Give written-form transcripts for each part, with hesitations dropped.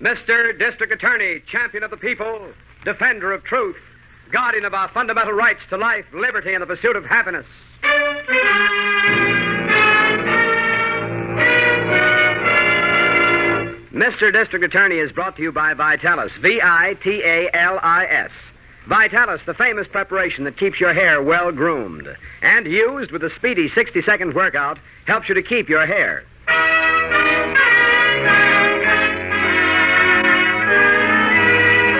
Mr. District Attorney, champion of the people, defender of truth, guardian of our fundamental rights to life, liberty, and the pursuit of happiness. Mr. District Attorney is brought to you by Vitalis, Vitalis. Vitalis, the famous preparation that keeps your hair well-groomed. And used with a speedy 60-second workout, helps you to keep your hair.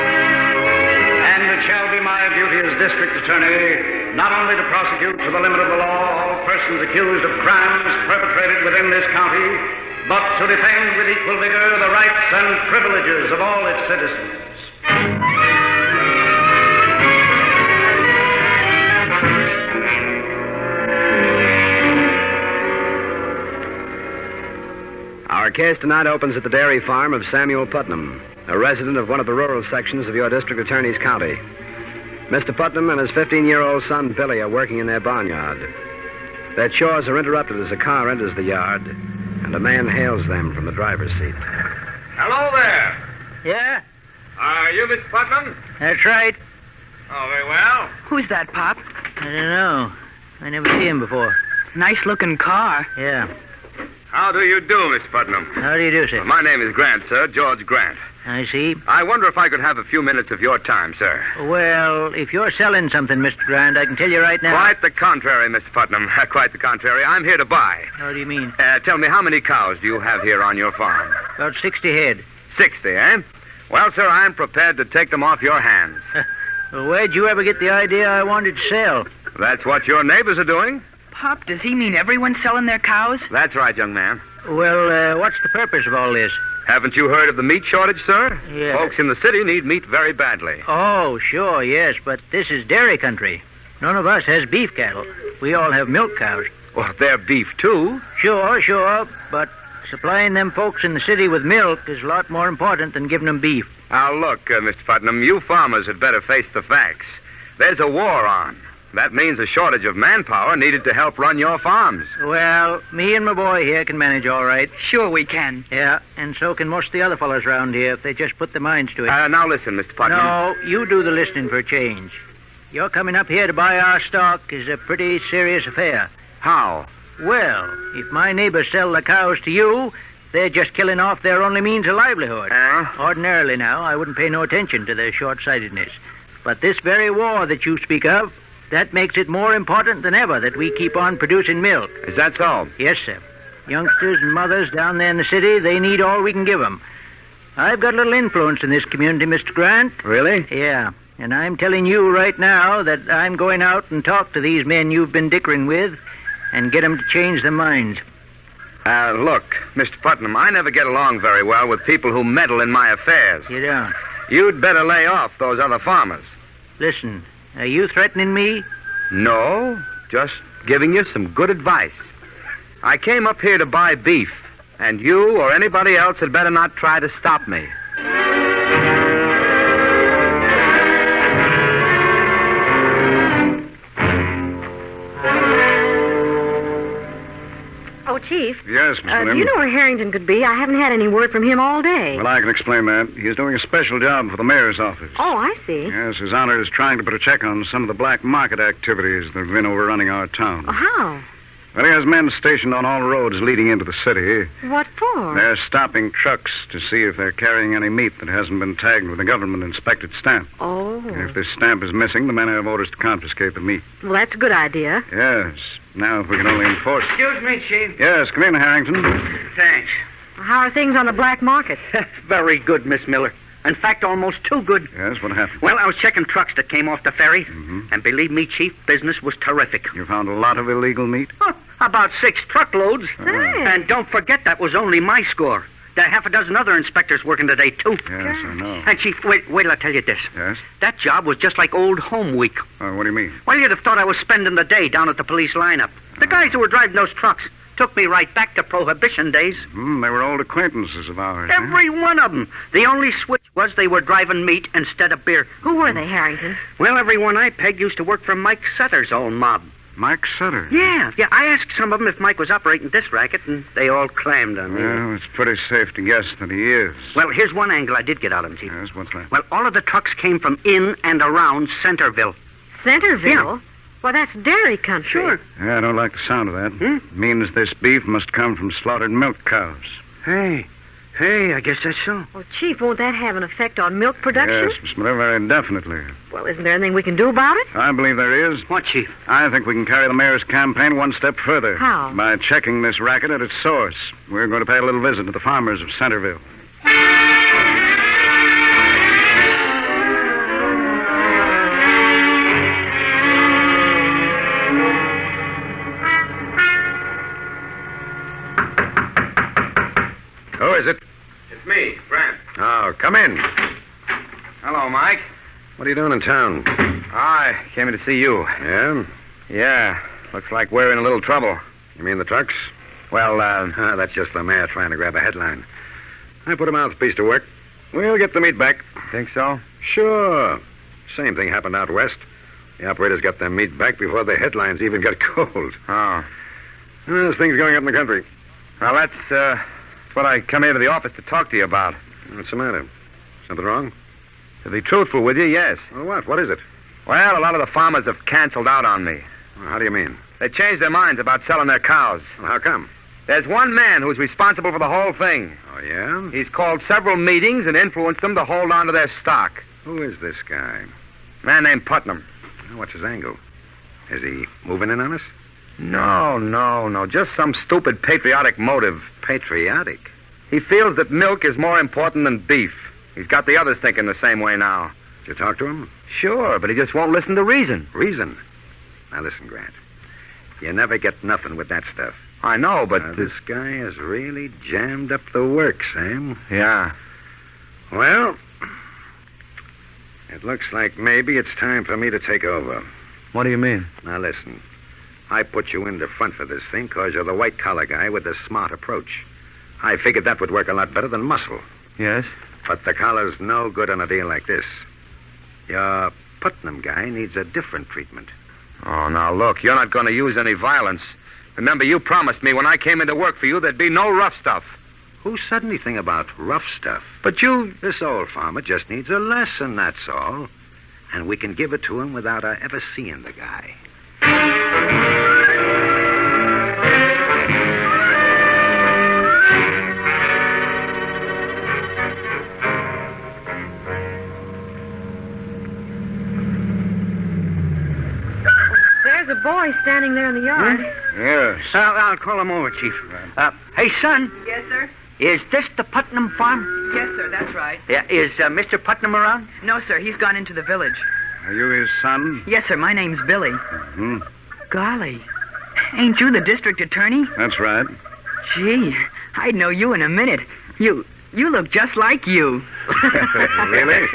And it shall be my duty as District Attorney not only to prosecute to the limit of the law all persons accused of crimes perpetrated within this county, but to defend with equal vigor the rights and privileges of all its citizens. Our case tonight opens at the dairy farm of Samuel Putnam, a resident of one of the rural sections of your District Attorney's county. Mr. Putnam and his 15-year-old son, Billy, are working in their barnyard. Their chores are interrupted as a car enters the yard, and a man hails them from the driver's seat. Hello there. Yeah? Are you Mr. Putnam? That's right. Oh, very well. Who's that, Pop? I don't know. I never seen him before. Nice-looking car. Yeah. How do you do, Mr. Putnam? How do you do, sir? My name is Grant, sir, George Grant. I see. I wonder if I could have a few minutes of your time, sir. Well, if you're selling something, Mr. Grant, I can tell you right now... Quite the contrary, Mr. Putnam. Quite the contrary. I'm here to buy. How do you mean? Tell me, how many cows do you have here on your farm? About 60 head. 60, eh? Well, sir, I'm prepared to take them off your hands. Well, where'd you ever get the idea I wanted to sell? That's what your neighbors are doing. Pop, does he mean everyone's selling their cows? That's right, young man. Well, what's the purpose of all this? Haven't you heard of the meat shortage, sir? Yeah. Folks in the city need meat very badly. Oh, sure, yes, but this is dairy country. None of us has beef cattle. We all have milk cows. Well, they're beef, too. Sure, but supplying them folks in the city with milk is a lot more important than giving them beef. Now, look, Mr. Putnam, you farmers had better face the facts. There's a war on. That means a shortage of manpower needed to help run your farms. Well, me and my boy here can manage all right. Sure we can. Yeah, and so can most of the other fellows around here if they just put their minds to it. Now listen, Mr. Putnam. No, you do the listening for a change. Your coming up here to buy our stock is a pretty serious affair. How? Well, if my neighbors sell the cows to you, they're just killing off their only means of livelihood. Ordinarily now, I wouldn't pay no attention to their short-sightedness. But this very war that you speak of, that makes it more important than ever that we keep on producing milk. Is that so? Yes, sir. Youngsters and mothers down there in the city, they need all we can give them. I've got a little influence in this community, Mr. Grant. Really? Yeah, and I'm telling you right now that I'm going out and talk to these men you've been dickering with and get them to change their minds. Look, Mr. Putnam, I never get along very well with people who meddle in my affairs. You don't? You'd better lay off those other farmers. Listen, are you threatening me? No, just giving you some good advice. I came up here to buy beef, and you or anybody else had better not try to stop me. Oh, Chief. Yes, Miss Do Lynn. you know where Harrington could be? I haven't had any word from him all day. Well, I can explain that. He's doing a special job for the mayor's office. Oh, I see. Yes, His Honor is trying to put a check on some of the black market activities that have been overrunning our town. Oh, how? Well, he has men stationed on all roads leading into the city. What for? They're stopping trucks to see if they're carrying any meat that hasn't been tagged with a government-inspected stamp. Oh. And if this stamp is missing, the men have orders to confiscate the meat. Well, that's a good idea. Yes. Now, if we can only enforce... Excuse me, Chief. Yes, come in, Harrington. Thanks. How are things on the black market? Very good, Miss Miller. In fact, almost too good. Yes, what happened? Well, I was checking trucks that came off the ferry, Mm-hmm. and believe me, Chief, business was terrific. You found a lot of illegal meat? About 6 truckloads. Hey. And don't forget, that was only my score. There are half a dozen other inspectors working today, too. Yes, I know. And, Chief, wait till I tell you this. Yes? That job was just like old home week. What do you mean? Well, you'd have thought I was spending the day down at the police lineup. The guys who were driving those trucks took me right back to Prohibition days. They were old acquaintances of ours. huh? Every one of them. The only switch was they were driving meat instead of beer. Who were they, Harrington? Well, everyone I pegged used to work for Mike Sutter's old mob. Mike Sutter. Yeah. I asked some of them if Mike was operating this racket, and they all clammed on me. Well, it's pretty safe to guess that he is. Well, here's one angle I did get out of him, Chief. Yes, what's that? Well, all of the trucks came from in and around Centerville. Centerville? Well, that's dairy country. Sure. Yeah, I don't like the sound of that. Means this beef must come from slaughtered milk cows. Hey, I guess that's so. Well, Chief, won't that have an effect on milk production? Yes, Miss Miller, very definitely. Well, isn't there anything we can do about it? I believe there is. What, Chief? I think we can carry the mayor's campaign one step further. How? By checking this racket at its source. We're going to pay a little visit to the farmers of Centerville. Who is it? It's me, Grant. Oh, come in. Hello, Mike. What are you doing in town? I came in to see you. Yeah? Yeah, looks like we're in a little trouble. You mean the trucks? Well, That's just the mayor trying to grab a headline. I put a mouthpiece to work. We'll get the meat back. think so? Sure. Same thing happened out west. The operators got their meat back before the headlines even got cold. Oh. There's things going up in the country. Well, that's what I come here to the office to talk to you about. What's the matter? Something wrong? To be truthful with you, yes. Well, what? What is it? Well, a lot of the farmers have canceled out on me. Well, how do you mean? They changed their minds about selling their cows. Well, how come? There's one man who's responsible for the whole thing. Oh, yeah? He's called several meetings and influenced them to hold on to their stock. Who is this guy? A man named Putnam. What's his angle? Is he moving in on us? No. Just some stupid patriotic motive. Patriotic? He feels that milk is more important than beef. He's got the others thinking the same way now. Did you talk to him? Sure, but he just won't listen to reason. Reason? Now, listen, Grant. You never get nothing with that stuff. I know, but... This guy has really jammed up the works, Sam. Yeah. Well, it looks like maybe it's time for me to take over. What do you mean? Now, listen. I put you in the front for this thing because you're the white-collar guy with the smart approach. I figured that would work a lot better than muscle. Yes? But the collar's no good on a deal like this. Your Putnam guy needs a different treatment. Oh, now, look, you're not going to use any violence. Remember, you promised me when I came in to work for you there'd be no rough stuff. Who said anything about rough stuff? But you... This old farmer just needs a lesson, that's all. And we can give it to him without our ever seeing the guy. There's a boy standing there in the yard. Yes. I'll call him over, Chief. Hey, son, Yes, sir. is this the Putnam farm? Yes, sir, that's right. Yeah, is Mr. Putnam around? No, sir, he's gone into the village. Are you his son? Yes, sir, my name's Billy. Hmm. Golly, ain't you the district attorney? That's right. Gee, I'd know you in a minute. You look just like you. Really?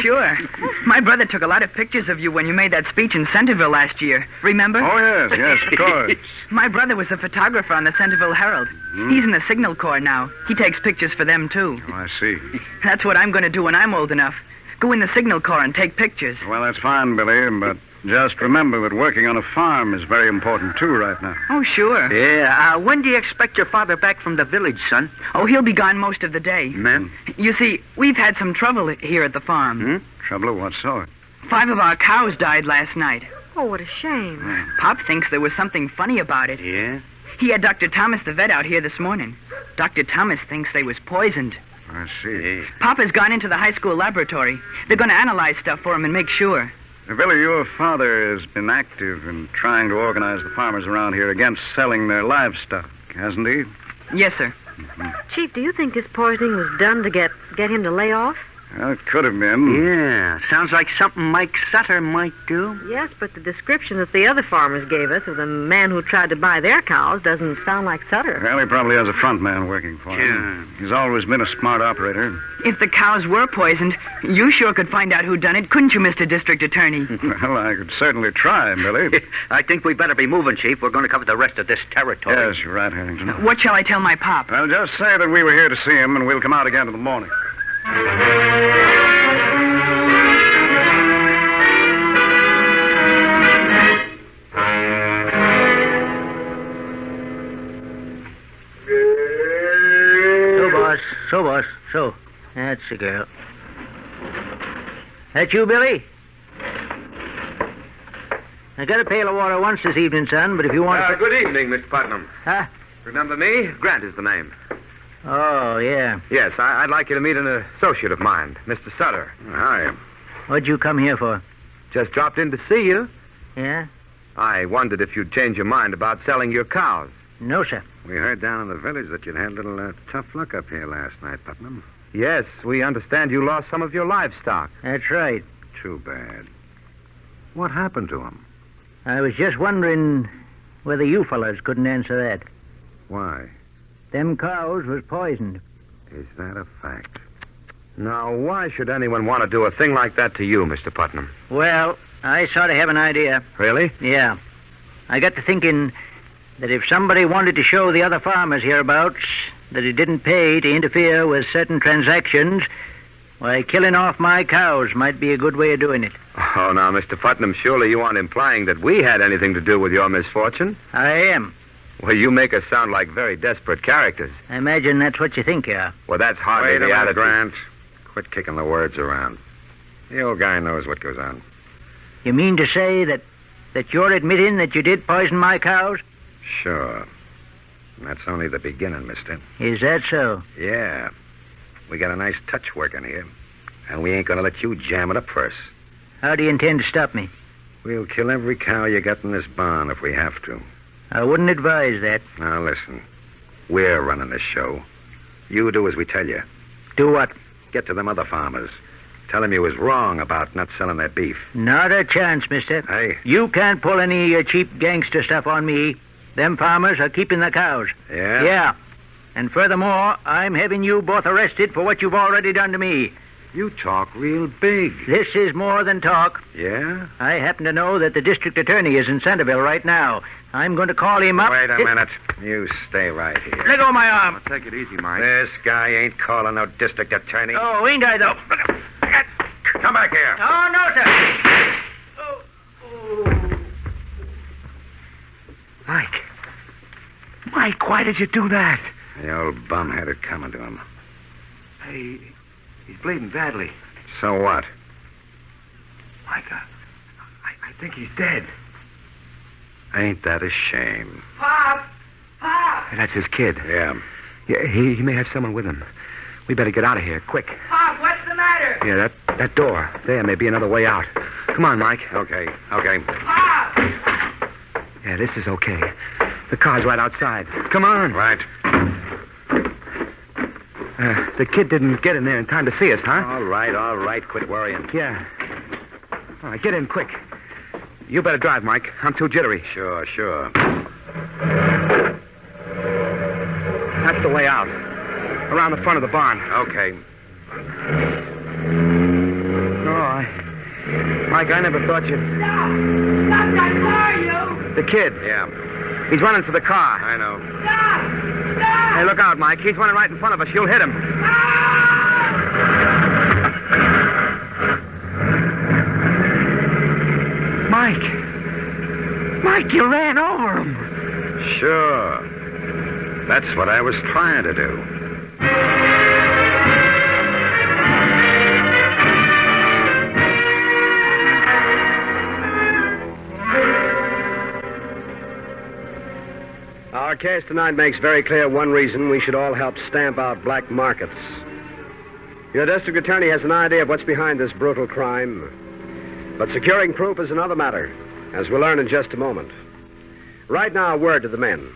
Sure. My brother took a lot of pictures of you when you made that speech in Centerville last year. Remember? Oh, yes, of course. My brother was a photographer on the Centerville Herald. He's in the Signal Corps now. He takes pictures for them, too. Oh, I see. That's what I'm going to do when I'm old enough. Go in the Signal Corps and take pictures. Well, that's fine, Billy, but just remember that working on a farm is very important, too, right now. Oh, sure. Yeah, when do you expect your father back from the village, son? Oh, he'll be gone most of the day. Ma'am? You see, we've had some trouble here at the farm. Trouble of what sort? 5 of our cows died last night. Oh, what a shame. Pop thinks there was something funny about it. Yeah? He had Dr. Thomas the vet out here this morning. Dr. Thomas thinks they was poisoned. I see. Pop has gone into the high school laboratory. They're going to analyze stuff for him and make sure. Billy, your father has been active in trying to organize the farmers around here against selling their livestock, hasn't he? Yes, sir. Chief, do you think this poisoning was done to get him to lay off? Well, it could have been. Yeah, sounds like something Mike Sutter might do. Yes, but the description that the other farmers gave us of the man who tried to buy their cows doesn't sound like Sutter. Well, he probably has a front man working for him. He's always been a smart operator. If the cows were poisoned, you sure could find out who done it, couldn't you, Mr. District Attorney? Well, I could certainly try, Billy. I think we better be moving, Chief. We're going to cover the rest of this territory. Yes, you're right, Harrington. What shall I tell my pop? Well, just say that we were here to see him, and we'll come out again in the morning. so. That's the girl. That you, Billy? I got a pail of water once this evening, son, but if you want to... Good evening, Mr. Putnam. Huh? Remember me? Grant is the name. Oh, yeah. Yes, I'd like you to meet an associate of mine, Mr. Sutter. Hi. What'd you come here for? Just dropped in to see you. Yeah? I wondered if you'd change your mind about selling your cows. No, sir. We heard down in the village that you'd had a little tough luck up here last night, Putnam. Yes, we understand you lost some of your livestock. That's right. Too bad. What happened to him? I was just wondering whether you fellas couldn't answer that. Why? Them cows was poisoned. Is that a fact? Now, why should anyone want to do a thing like that to you, Mr. Putnam? Well, I sort of have an idea. Really? Yeah. I got to thinking that if somebody wanted to show the other farmers hereabouts that it didn't pay to interfere with certain transactions, why, killing off my cows might be a good way of doing it. Oh, now, Mr. Putnam, surely you aren't implying that we had anything to do with your misfortune? I am. Well, you make us sound like very desperate characters. I imagine that's what you think you are. Well, that's hardly Wait a the minute, attitude. Grant. Quit kicking the words around. The old guy knows what goes on. You mean to say that you're admitting that you did poison my cows? Sure. And that's only the beginning, mister. Is that so? Yeah. We got a nice touch working here. And we ain't gonna let you jam it up first. How do you intend to stop me? We'll kill every cow you got in this barn if we have to. I wouldn't advise that. Now listen. We're running this show. You do as we tell you. Do what? Get to them other farmers. Tell them you was wrong about not selling their beef. Not a chance, mister. Hey. You can't pull any cheap gangster stuff on me. Them farmers are keeping the cows. Yeah? Yeah. And furthermore, I'm having you both arrested for what you've already done to me. You talk real big. This is more than talk. Yeah? I happen to know that the district attorney is in Centerville right now. I'm going to call him up. Wait a minute. You stay right here. Let go of my arm. Take it easy, Mike. This guy ain't calling no district attorney. Oh, ain't I, though? Come back here. Oh, no, sir. Oh. Mike. Mike, why did you do that? The old bum had it coming to him. Hey, he's bleeding badly. So what? Mike, I think he's dead. Ain't that a shame? Pop! Pop! That's his kid. Yeah. Yeah, he may have someone with him. We better get out of here, quick. Pop, what's the matter? Yeah, that door. There may be another way out. Come on, Mike. Okay. Pop! Yeah, this is okay. The car's right outside. Come on. Right. The kid didn't get in there in time to see us, huh? All right. Quit worrying. Yeah. All right, get in quick. You better drive, Mike. I'm too jittery. Sure. That's the way out. Around the front of the barn. Okay. Mike, I never thought you'd... Stop that car, you! The kid. Yeah, He's running for the car. I know. Stop! Hey, look out, Mike. He's running right in front of us. You'll hit him. Mike, you ran over him. Sure. That's what I was trying to do. Our case tonight makes very clear one reason we should all help stamp out black markets. Your district attorney has an idea of what's behind this brutal crime. But securing proof is another matter, as we'll learn in just a moment. Right now, a word to the men.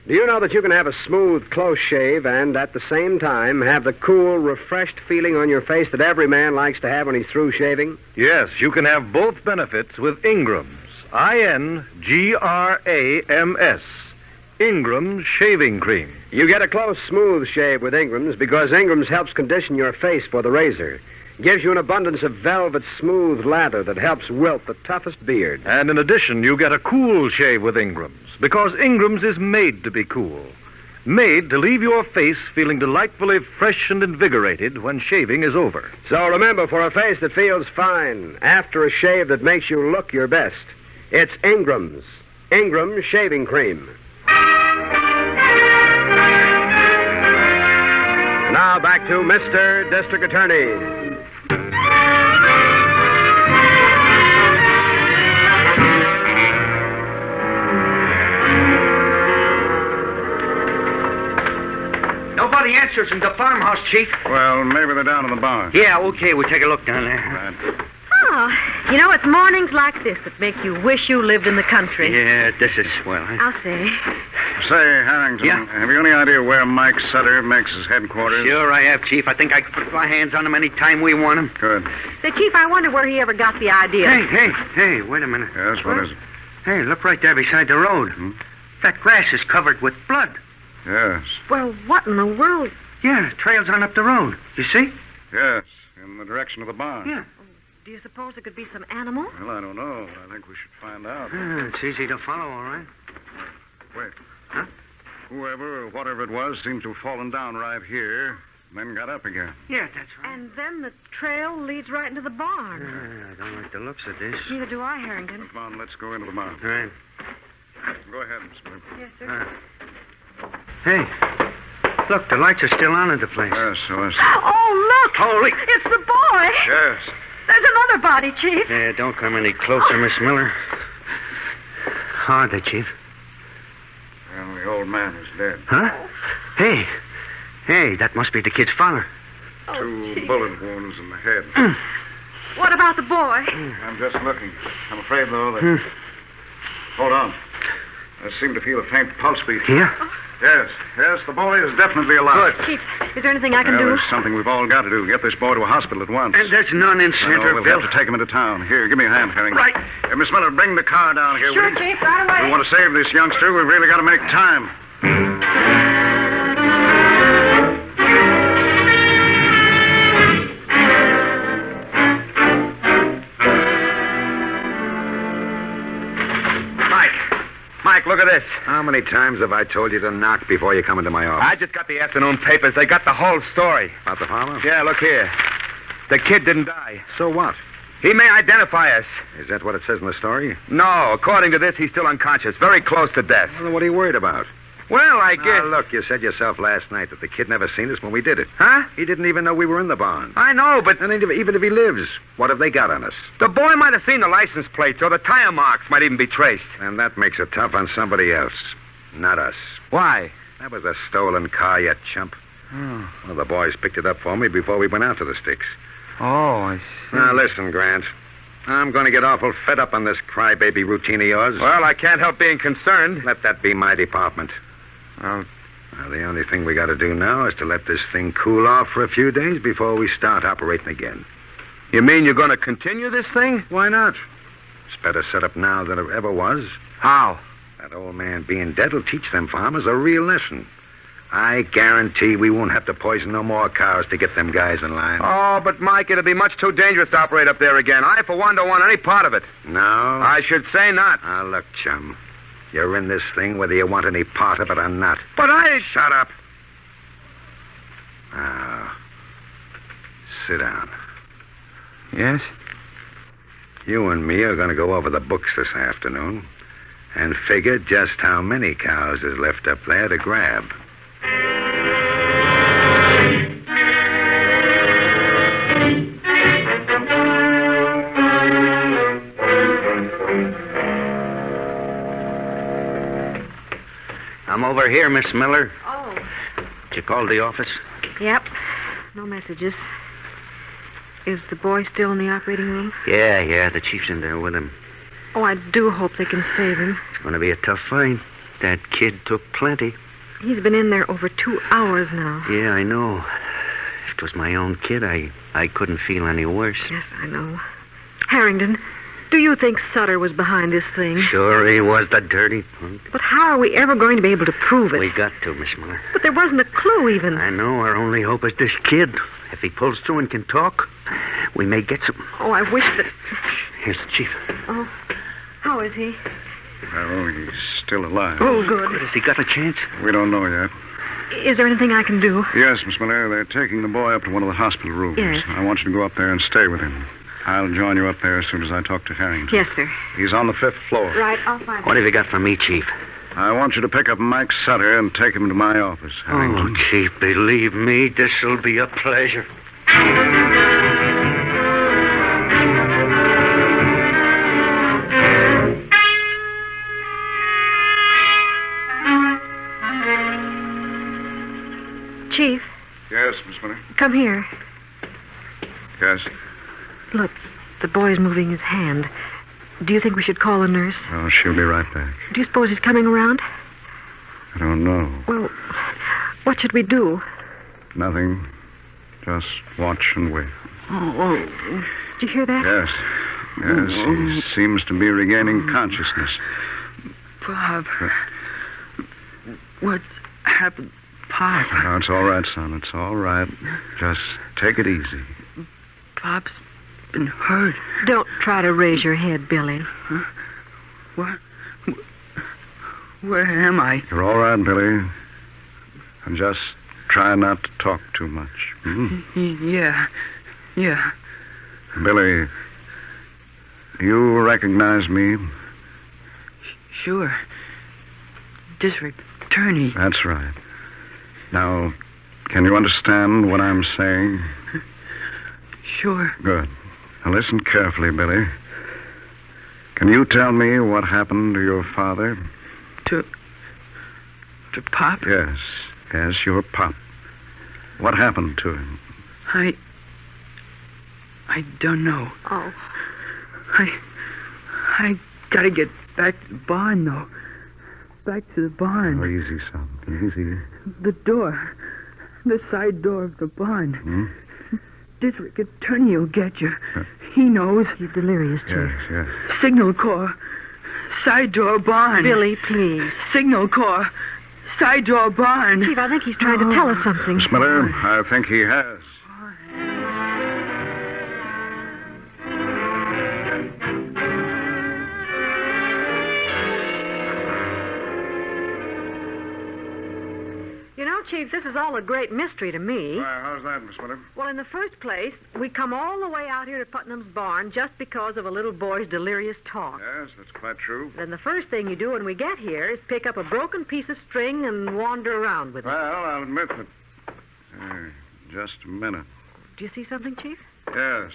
Do you know that you can have a smooth, close shave and, at the same time, have the cool, refreshed feeling on your face that every man likes to have when he's through shaving? Yes, you can have both benefits with Ingram's. INGRAMS. Ingram's Shaving Cream. You get a close, smooth shave with Ingram's because Ingram's helps condition your face for the razor. Gives you an abundance of velvet, smooth lather that helps wilt the toughest beard. And in addition, you get a cool shave with Ingram's because Ingram's is made to be cool. Made to leave your face feeling delightfully fresh and invigorated when shaving is over. So remember, for a face that feels fine after a shave that makes you look your best, it's Ingram's. Ingram's Shaving Cream. And now back to Mr. District Attorney. Nobody answers in the farmhouse, Chief. Well, maybe they're down in the barn. Yeah, okay, we'll take a look down there. Right. Oh, you know, it's mornings like this that make you wish you lived in the country. Yeah, this is swell. Huh? I'll say. Say, Harrington, Yeah? have you any idea where Mike Sutter makes his headquarters? Sure I have, Chief. I think I can put my hands on him any time we want him. Good. Say, Chief, I wonder where he ever got the idea. Hey, wait a minute. Yes, what is it? Hey, look right there beside the road. That grass is covered with blood. Yes. Well, what in the world? Yeah, trails on up the road. You see? Yes, in the direction of the barn. Yeah. Do you suppose it could be some animal? Well, I don't know. I think we should find out. It's easy to follow, all right. Wait. Huh? Whoever or whatever it was seemed to have fallen down right here, and then got up again. Yeah, that's right. And then the trail leads right into the barn. I don't like the looks of this. Neither do I, Harrington. Come on, let's go into the barn. All right. Go ahead, Miss Smith. Yes, sir. Hey, look, the lights are still on in the place. Yes, so is. Oh, look! Holy... It's the boy! Yes. There's another body, Chief. Yeah, don't come any closer, Miss Miller. How are they, Chief? Well, the old man is dead. Huh? Hey, that must be the kid's father. Two bullet wounds in the head. What about the boy? I'm just looking. I'm afraid, though, that... Hold on. I seem to feel a faint pulse beat. Here? Yes, the boy is definitely alive. Chief, is there anything I can do? There's something we've all got to do. Get this boy to a hospital at once. And there's none in No, Centerville. we'll have to take him into town. Here, give me a hand, Harrington. Right. Miss Miller, bring the car down here. Sure, will you? Chief, right away. We want to save this youngster. We've really got to make time. Mike, look at this. How many times have I told you to knock before you come into my office? I just got the afternoon papers. They got the whole story. About the farmer? Yeah, look here. The kid didn't die. So what? He may identify us. Is that what it says in the story? No, according to this, he's still unconscious. Very close to death. Well, then what are you worried about? Well, I guess... Now, look, you said yourself last night that the kid never seen us when we did it. Huh? He didn't even know we were in the barn. I know, but And even if he lives, what have they got on us? the boy might have seen the license plates, or the tire marks might even be traced. And that makes it tough on somebody else, not us. Why? That was a stolen car, you chump. Well, the boys picked it up for me before we went out to the sticks. Oh, I see. Now, listen, Grant. I'm going to get awful fed up on this crybaby routine of yours. Well, I can't help being concerned. Let that be my department. Oh, Now, the only thing we got to do now is to let this thing cool off for a few days before we start operating again. you mean you're going to continue this thing? Why not? It's better set up now than it ever was. How? That old man being dead will teach them farmers a real lesson. I guarantee we won't have to poison no more cows to get them guys in line. Oh, but Mike, it'll be much too dangerous to operate up there again. I, for one, don't want any part of it. No? I should say not. Now, look, chum. You're in this thing whether you want any part of it or not. But I... Shut up. Now, sit down. Yes? You and me are going to go over the books this afternoon and figure just how many cows is left up there to grab. I'm over here, Miss Miller. Oh. Did you call the office? Yep. No messages. Is the boy still in the operating room? Yeah, the chief's in there with him. Oh, I do hope they can save him. It's going to be a tough fight. That kid took plenty. He's been in there over 2 hours now. Yeah, I know. If it was my own kid, I couldn't feel any worse. Yes, I know. Harrington, do you think Sutter was behind this thing? Sure he was, the dirty punk. But how are we ever going to be able to prove it? We got to, Miss Miller. But there wasn't a clue even. I know. Our only hope is this kid. If he pulls through and can talk, we may get some... Oh, I wish that... Here's the chief. Oh, how is he? Oh, he's still alive. Oh, good. Has he got a chance? We don't know yet. Is there anything I can do? Yes, Miss Miller, they're taking the boy up to one of the hospital rooms. Yes. I want you to go up there and stay with him. I'll join you up there as soon as I talk to Harrington. Yes, sir. He's on the 5th floor. Right, I'll find What have you got for me, Chief? I want you to pick up Mike Sutter and take him to my office. Oh, Chief, believe me, this'll be a pleasure. Chief, Yes, Miss Miller. come here. Yes. Look, the boy's moving his hand. Do you think we should call a nurse? Oh, she'll be right back. Do you suppose he's coming around? I don't know. Well, what should we do? Nothing. Just watch and wait. Did you hear that? Yes. Yes, he seems to be regaining consciousness. Bob. What's happened, Pop? Oh, it's all right, son. It's all right. Just take it easy. Pop's been hurt. Don't try to raise your head, Billy. What? Where am I? You're all right, Billy. And just try not to talk too much. Yeah. Billy, you recognize me? Sure. District Attorney. That's right. Now, can you understand what I'm saying? Sure. Good. Now listen carefully, Billy. Can you tell me what happened to your father? To Pop? Yes. Yes, your pop. What happened to him? I don't know. Oh. I gotta get back to the barn, though. Back to the barn. Oh, easy, son. Easy. The door. The side door of the barn. District Attorney will get you. He knows. He's delirious, Chief. Yes. Signal Corps. Side door barn. Billy, please. Signal Corps. Side door barn. Chief, I think he's trying to tell us something. Miss Miller, I think he has. You know, Chief, this is all a great mystery to me. Why, how's that, Miss Miller? Well, in the first place, we come all the way out here to Putnam's barn just because of a little boy's delirious talk. Yes, that's quite true. Then the first thing you do when we get here is pick up a broken piece of string and wander around with it. Well, I'll admit that. Just a minute. Do you see something, Chief? Yes.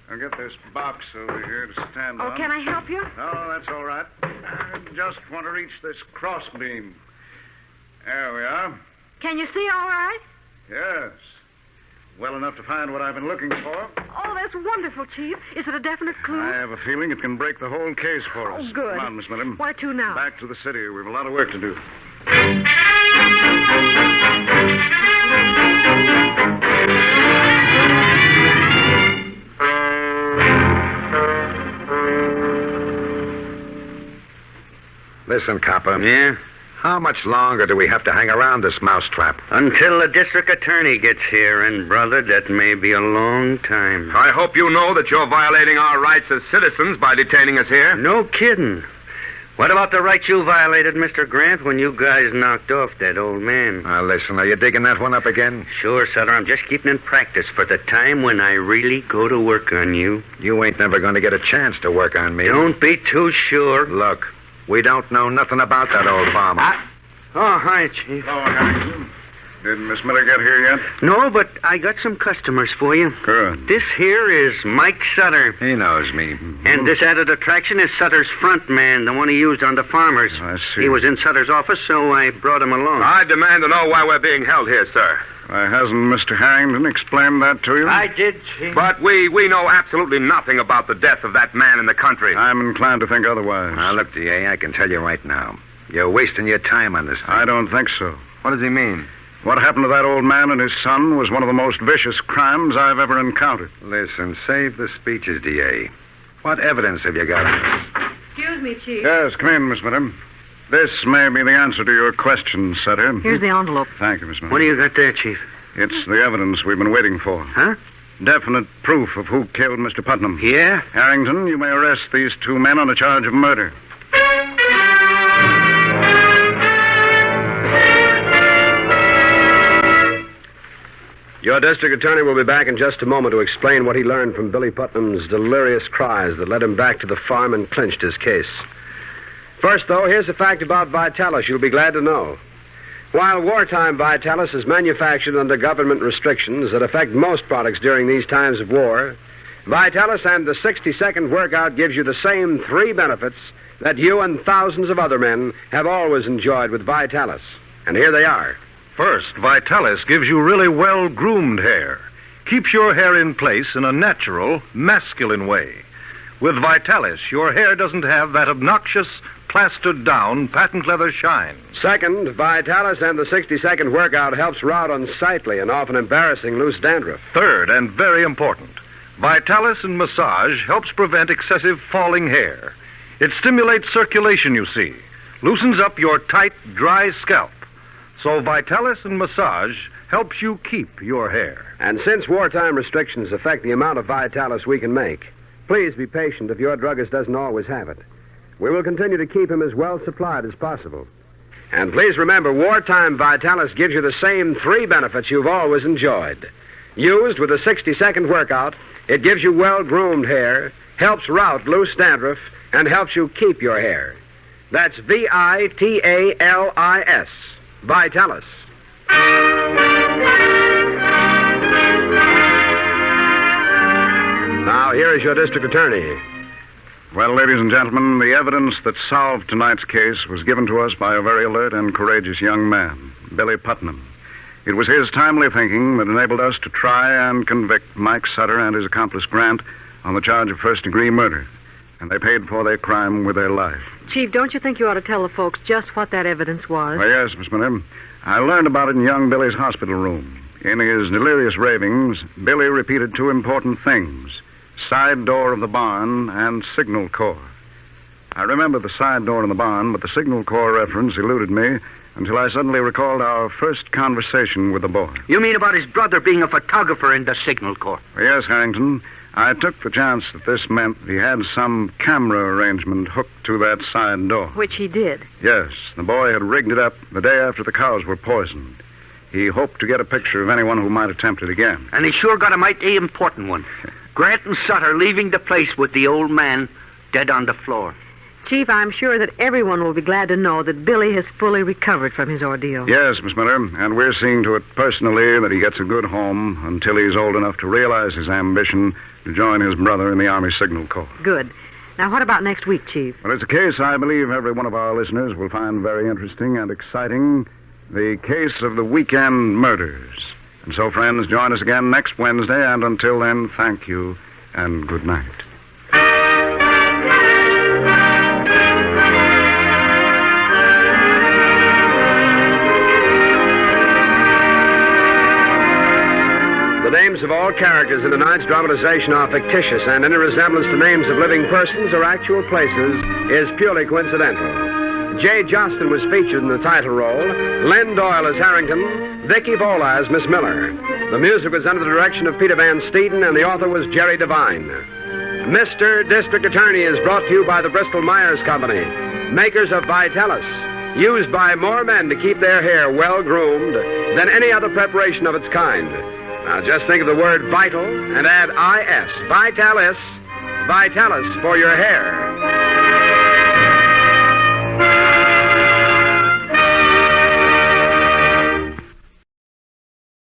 I'll get this box over here to stand on. Oh, can I help you? No, that's all right. I just want to reach this cross beam. There we are. Can you see all right? Yes. Well enough to find what I've been looking for. Oh, that's wonderful, Chief. Is it a definite clue? I have a feeling it can break the whole case for us. Oh, good. Come on, Miss Miller. Where to now? Back to the city. We've a lot of work to do. Listen, copper. Yeah? How much longer do we have to hang around this mousetrap? Until the district attorney gets here, and, brother, that may be a long time. I hope you know that you're violating our rights as citizens by detaining us here. No kidding. What about the rights you violated, Mr. Grant, when you guys knocked off that old man? Now, listen, are you digging that one up again? Sure, Sutter. I'm just keeping in practice for the time when I really go to work on you. You ain't never going to get a chance to work on me. Don't be too sure. Look, we don't know nothing about that old farmer. Oh, hi, Chief. Hello, Harrington. Did Miss Miller get here yet? No, but I got some customers for you. Good. This here is Mike Sutter. He knows me. And this added attraction is Sutter's front man, the one he used on the farmers. I see. He was in Sutter's office, so I brought him along. I demand to know why we're being held here, sir. Why, hasn't Mr. Harrington explained that to you? I did, Chief. But we know absolutely nothing about the death of that man in the country. I'm inclined to think otherwise. Now, look, DA, I can tell you right now. You're wasting your time on this thing. I don't think so. What does he mean? What happened to that old man and his son was one of the most vicious crimes I've ever encountered. Listen, save the speeches, DA. What evidence have you got on this? Excuse me, Chief. Yes, come in, Miss Miller. This may be the answer to your question, Sutter. Here's the envelope. Thank you, Miss Miller. What do you got there, Chief? It's the evidence we've been waiting for. Huh? Definite proof of who killed Mr. Putnam. Yeah? Harrington, you may arrest these two men on a charge of murder. Your district attorney will be back in just a moment to explain what he learned from Billy Putnam's delirious cries that led him back to the farm and clinched his case. First, though, here's a fact about Vitalis you'll be glad to know. While wartime Vitalis is manufactured under government restrictions that affect most products during these times of war, Vitalis and the 60-second workout gives you the same 3 benefits that you and thousands of other men have always enjoyed with Vitalis. And here they are. First, Vitalis gives you really well-groomed hair. Keeps your hair in place in a natural, masculine way. With Vitalis, your hair doesn't have that obnoxious, plastered-down, patent leather shine. Second, Vitalis and the 60-second workout helps rout unsightly and often embarrassing loose dandruff. Third, and very important, Vitalis and massage helps prevent excessive falling hair. It stimulates circulation, you see, loosens up your tight, dry scalp. So Vitalis and massage helps you keep your hair. And since wartime restrictions affect the amount of Vitalis we can make, please be patient if your druggist doesn't always have it. We will continue to keep him as well supplied as possible. And please remember, wartime Vitalis gives you the same 3 benefits you've always enjoyed. Used with a 60-second workout, it gives you well-groomed hair, helps rout loose dandruff, and helps you keep your hair. That's Vitalis. Vitalis. Now, here is your district attorney. Well, ladies and gentlemen, the evidence that solved tonight's case was given to us by a very alert and courageous young man, Billy Putnam. It was his timely thinking that enabled us to try and convict Mike Sutter and his accomplice Grant on the charge of first-degree murder. And they paid for their crime with their life. Chief, don't you think you ought to tell the folks just what that evidence was? Well, yes, Miss Miller. I learned about it in young Billy's hospital room. In his delirious ravings, Billy repeated 2 important things: side door of the barn and signal corps. I remember the side door in the barn, but the signal corps reference eluded me until I suddenly recalled our first conversation with the boy. You mean about his brother being a photographer in the Signal Corps? Well, yes, Harrington. I took the chance that this meant he had some camera arrangement hooked to that side door. Which he did. Yes, the boy had rigged it up the day after the cows were poisoned. He hoped to get a picture of anyone who might attempt it again. And he sure got a mighty important one. Grant and Sutter leaving the place with the old man dead on the floor. Chief, I'm sure that everyone will be glad to know that Billy has fully recovered from his ordeal. Yes, Miss Miller, and we're seeing to it personally that he gets a good home until he's old enough to realize his ambition to join his brother in the Army Signal Corps. Good. Now, what about next week, Chief? Well, it's a case I believe every one of our listeners will find very interesting and exciting. The case of the weekend murders. And so, friends, join us again next Wednesday, and until then, thank you and good night. The names of all characters in tonight's dramatization are fictitious, and any resemblance to names of living persons or actual places is purely coincidental. Jay Jostin was featured in the title role, Len Doyle as Harrington, Vicky Vola as Miss Miller. The music was under the direction of Peter Van Steeden, and the author was Jerry Devine. Mr. District Attorney is brought to you by the Bristol-Myers Company, makers of Vitalis, used by more men to keep their hair well-groomed than any other preparation of its kind. Now, just think of the word vital and add I-S, Vitalis, Vitalis for your hair.